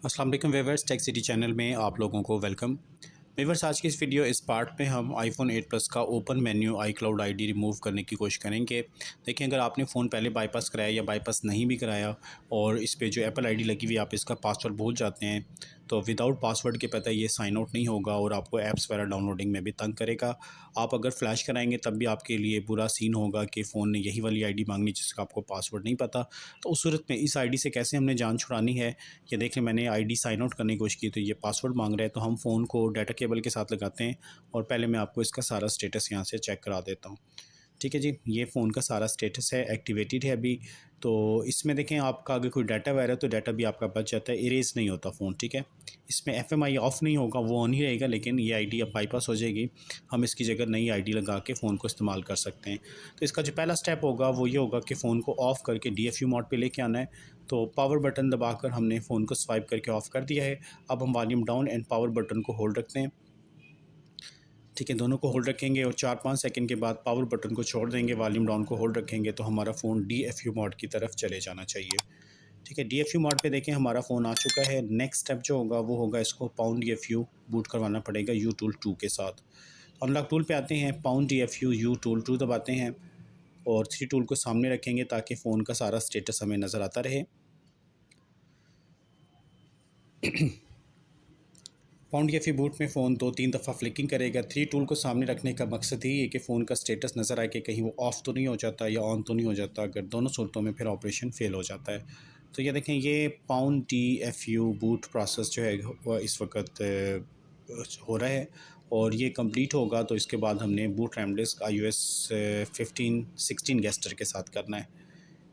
अस्सलाम वालेकुम viewers, tech city channel में आप लोगों को वेलकम। व्यूअर्स, आज की इस वीडियो इस पार्ट में हम आईफोन 8 प्लस का open menu iCloud ID remove करने की कोशिश करेंगे। देखिए, अगर आपने फ़ोन पहले बाईपास कराया या बाईपास नहीं भी कराया और इस पे जो एप्पल आईडी लगी हुई है, आप इसका पासवर्ड भूल जाते हैं, तो विदाउट पासवर्ड के पता ये साइन आउट नहीं होगा और आपको ऐप्स वगैरह डाउनलोडिंग में भी तंग करेगा। आप अगर फ्लैश कराएंगे तब भी आपके लिए बुरा सीन होगा कि फ़ोन ने यही वाली आईडी मांगनी जिसका आपको पासवर्ड नहीं पता। तो उस सूरत में इस आईडी से कैसे हमने जान छुड़ानी है, ये देख लें। मैंने आईडी साइन आउट करने की कोशिश की तो ये पासवर्ड मांग रहा है, तो हम फ़ोन को डाटा केबल के साथ लगाते हैं और पहले मैं आपको इसका सारा स्टेटस यहाँ से चेक करा देता हूँ। ठीक है जी, ये फ़ोन का सारा स्टेटस है, एक्टिवेटेड है अभी। तो इसमें देखें, आपका अगर कोई डाटा वगैरह तो डाटा भी आपका बच जाता है, इरेज नहीं होता फ़ोन। ठीक है, इसमें एफएमआई ऑफ नहीं होगा, वो ऑन ही रहेगा, लेकिन ये आईडी अब बाईपास हो जाएगी। हम इसकी जगह नई आईडी लगा के फ़ोन को इस्तेमाल कर सकते हैं। तो इसका जो पहला स्टेप होगा वो ये होगा कि फ़ोन को ऑफ़ करके डीएफयू मोड पे लेके आना है। तो पावर बटन दबाकर हमने फ़ोन को स्वाइप करके ऑफ़ कर दिया है। अब हम volume down and power button को होल्ड रखते हैं। ठीक है, दोनों को होल्ड रखेंगे और 4-5 सेकंड के बाद पावर बटन को छोड़ देंगे, वॉल्यूम डाउन को होल्ड रखेंगे, तो हमारा फ़ोन डीएफयू मोड की तरफ चले जाना चाहिए। ठीक है, डीएफयू मोड पे देखें हमारा फ़ोन आ चुका है। नेक्स्ट स्टेप जो होगा वो होगा, इसको पाउंड डीएफयू बूट करवाना पड़ेगा यू टूल 2 के साथ। अनलॉक टूल पे आते हैं, पाउंड डीएफयू यू टूल 2 दबाते हैं और 3 टूल को सामने रखेंगे ताकि फ़ोन का सारा स्टेटस हमें नज़र आता रहे। पाउंड या फिर बूट में फ़ोन 2-3 दफ़ा फ्लिकिंग करेगा। 3 टूल को सामने रखने का मकसद यही है कि फ़ोन का स्टेटस नज़र आए कि कहीं वो ऑफ़ तो नहीं हो जाता या ऑन तो नहीं हो जाता। अगर दोनों सूरतों में फिर ऑपरेशन फ़ेल हो जाता है। तो ये देखें, ये पाउंड डीएफयू बूट प्रोसेस जो है वो इस वक्त हो रहा है और ये कंप्लीट होगा तो इसके बाद हमने boot RAM disc iOS 15-16 gesture के साथ करना है।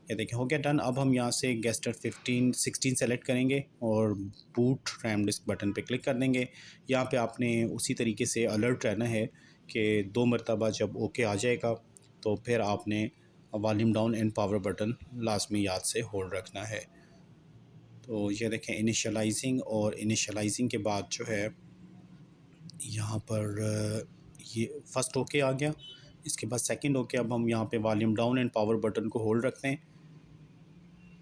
ये देखिए, हो गया डन। अब हम यहाँ से गेस्टर 15-16 सेलेक्ट करेंगे और बूट रैम डिस्क बटन पे क्लिक कर देंगे। यहाँ पे आपने उसी तरीके से अलर्ट रहना है कि 2 मरतबा जब ओके आ जाएगा तो फिर आपने volume down and power button लाजमी याद से होल्ड रखना है। तो ये देखें, इनिशियलाइजिंग और इनिशियलाइजिंग के बाद जो है यहाँ पर ये फर्स्ट ओके आ गया। इसके बाद सेकंड ओके। अब हम यहाँ पे volume down and power button को होल्ड रखते हैं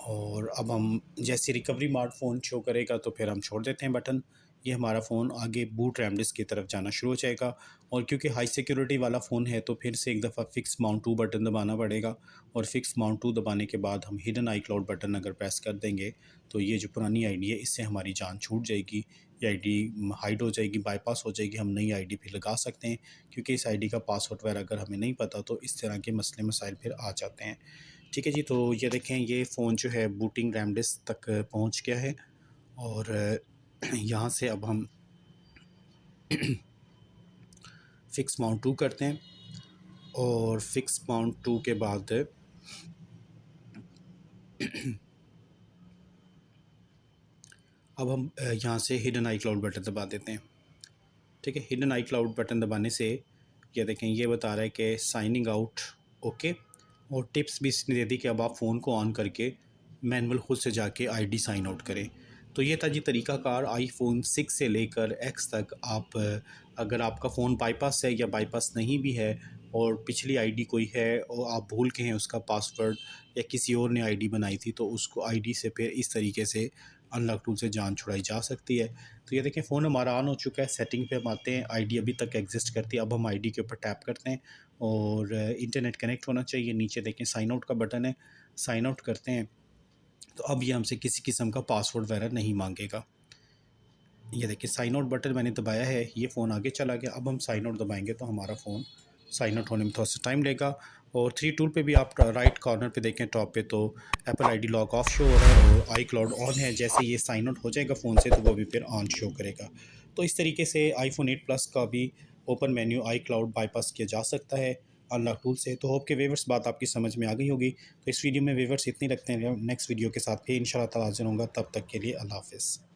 और अब हम जैसे रिकवरी मोड फ़ोन शो करेगा तो फिर हम छोड़ देते हैं बटन। ये हमारा फ़ोन आगे बूट रैम डिस्क की तरफ जाना शुरू हो जाएगा और क्योंकि हाई सिक्योरिटी वाला फ़ोन है तो फिर से एक दफ़ा फ़िक्स माउंट 2 बटन दबाना पड़ेगा और फ़िक्स माउंट 2 दबाने के बाद हम हिडन iCloud बटन अगर प्रेस कर देंगे तो ये जो पुरानी आईडी है इससे हमारी जान छूट जाएगी। ये आईडी हाइड हो जाएगी, बाईपास हो जाएगी, हम नई आईडी फिर लगा सकते हैं क्योंकि इस आईडी का पासवर्ड वगैरह अगर हमें नहीं पता तो इस तरह के मसले मसाइल फिर आ जाते हैं। ठीक है जी, तो ये देखें, ये फ़ोन जो है बूटिंग रैम डिस्क तक पहुंच गया है और यहाँ से अब हम फ़िक्स माउंट 2 करते हैं और फ़िक्स माउंट 2 के बाद अब हम यहाँ से हिडन iCloud बटन दबा देते हैं। ठीक है, हिडन iCloud बटन दबाने से ये देखें, ये बता रहा है कि साइनिंग आउट ओके और टिप्स भी इसने दे दी कि अब आप फ़ोन को ऑन करके मैनुअल खुद से जाके आईडी साइन आउट करें। तो ये था जी तरीक़ाकार आईफोन 6 से लेकर एक्स तक। आप अगर आपका फ़ोन बाईपास है या बाईपास नहीं भी है और पिछली आईडी कोई है और आप भूल के हैं उसका पासवर्ड या किसी और ने आईडी बनाई थी तो उसको आईडी से फिर इस तरीके से अनलॉक टूल से जान छुड़ाई जा सकती है। तो ये देखें, फ़ोन हमारा ऑन हो चुका है। सेटिंग पे हम आते हैं, आईडी अभी तक एग्जिस्ट करती है। अब हम आईडी के ऊपर टैप करते हैं और इंटरनेट कनेक्ट होना चाहिए। नीचे देखें साइन आउट का बटन है, साइन आउट करते हैं तो अब ये हमसे किसी किस्म का पासवर्ड वगैरह नहीं मांगेगा। ये देखिए, साइन आउट बटन मैंने दबाया है, ये फ़ोन आगे चला गया। अब हम साइन आउट दबाएंगे तो हमारा फ़ोन साइन आउट होने में थोड़ा सा टाइम लेगा। और 3 टूल पे भी आप राइट कॉर्नर पे देखें टॉप पे तो Apple ID lock of show हो रहा है और iCloud ऑन है। जैसे ये साइन आउट हो जाएगा फ़ोन से तो वो भी फिर ऑन शो करेगा। तो इस तरीके से आईफोन 8 प्लस का भी ओपन मेन्यू iCloud बाईपास किया जा सकता है अनलॉक टूल से। तो होप के व्यूअर्स बात आपकी समझ में आ गई होगी। तो इस वीडियो में व्यूअर्स इतनी रखते हैं, नेक्स्ट वीडियो के साथ फिर इंशाल्लाह ताला हाज़िर होऊंगा। तब तक के लिए अल्लाह हाफ़िज़।